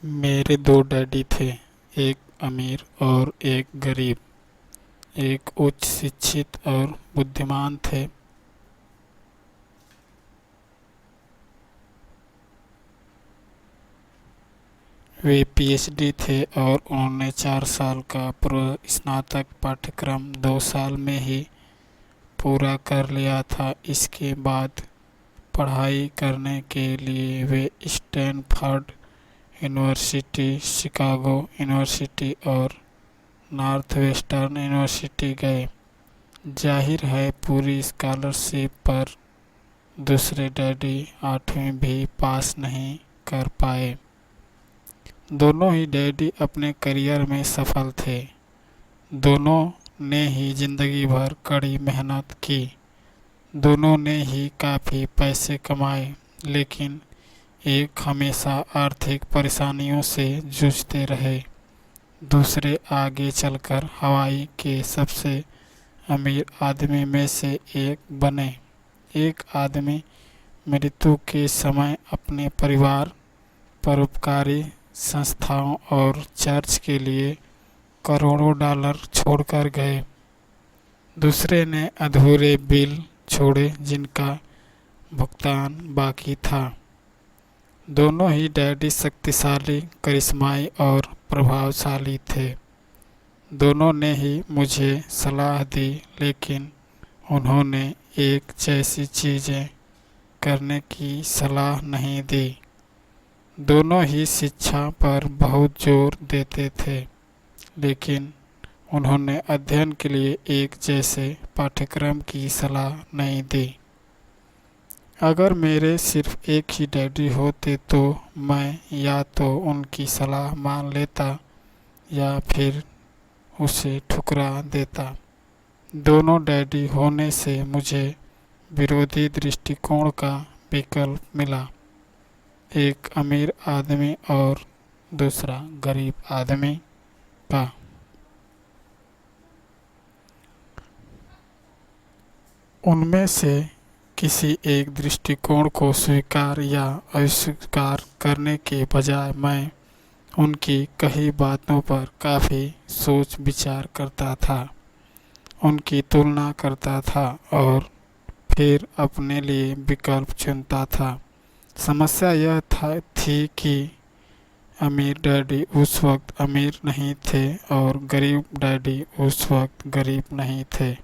मेरे दो डैडी थे, एक अमीर और एक गरीब। एक उच्च शिक्षित और बुद्धिमान थे। वे पीएचडी थे और उन्होंने 4 साल का पूर्व स्नातक पाठ्यक्रम 2 साल में ही पूरा कर लिया था। इसके बाद पढ़ाई करने के लिए वे स्टैनफोर्ड यूनिवर्सिटी, शिकागो यूनिवर्सिटी और नॉर्थवेस्टर्न यूनिवर्सिटी गए। जाहिर है पूरी स्कॉलरशिप पर दूसरे डैडी 8वीं भी पास नहीं कर पाए। दोनों ही डैडी अपने करियर में सफल थे। दोनों ने ही जिंदगी भर कड़ी मेहनत की। दोनों ने ही काफ़ी पैसे कमाए, लेकिन एक हमेशा आर्थिक परेशानियों से जूझते रहे। दूसरे आगे चलकर हवाई के सबसे अमीर आदमी में से एक बने। एक आदमी मृत्यु के समय अपने परिवार, परोपकारी संस्थाओं और चर्च के लिए करोड़ों डॉलर छोड़कर गए। दूसरे ने अधूरे बिल छोड़े जिनका भुगतान बाकी था। दोनों ही डैडी शक्तिशाली, करिश्माई और प्रभावशाली थे। दोनों ने ही मुझे सलाह दी, लेकिन उन्होंने एक जैसी चीज़ें करने की सलाह नहीं दी। दोनों ही शिक्षा पर बहुत जोर देते थे, लेकिन उन्होंने अध्ययन के लिए एक जैसे पाठ्यक्रम की सलाह नहीं दी। अगर मेरे सिर्फ एक ही डैडी होते तो मैं या तो उनकी सलाह मान लेता या फिर उसे ठुकरा देता। दोनों डैडी होने से मुझे विरोधी दृष्टिकोण का विकल्प मिला, एक अमीर आदमी और दूसरा गरीब आदमी का। उनमें से किसी एक दृष्टिकोण को स्वीकार या अस्वीकार करने के बजाय मैं उनकी कही बातों पर काफ़ी सोच विचार करता था, उनकी तुलना करता था और फिर अपने लिए विकल्प चुनता था। समस्या यह थी कि अमीर डैडी उस वक्त अमीर नहीं थे और गरीब डैडी उस वक्त गरीब नहीं थे।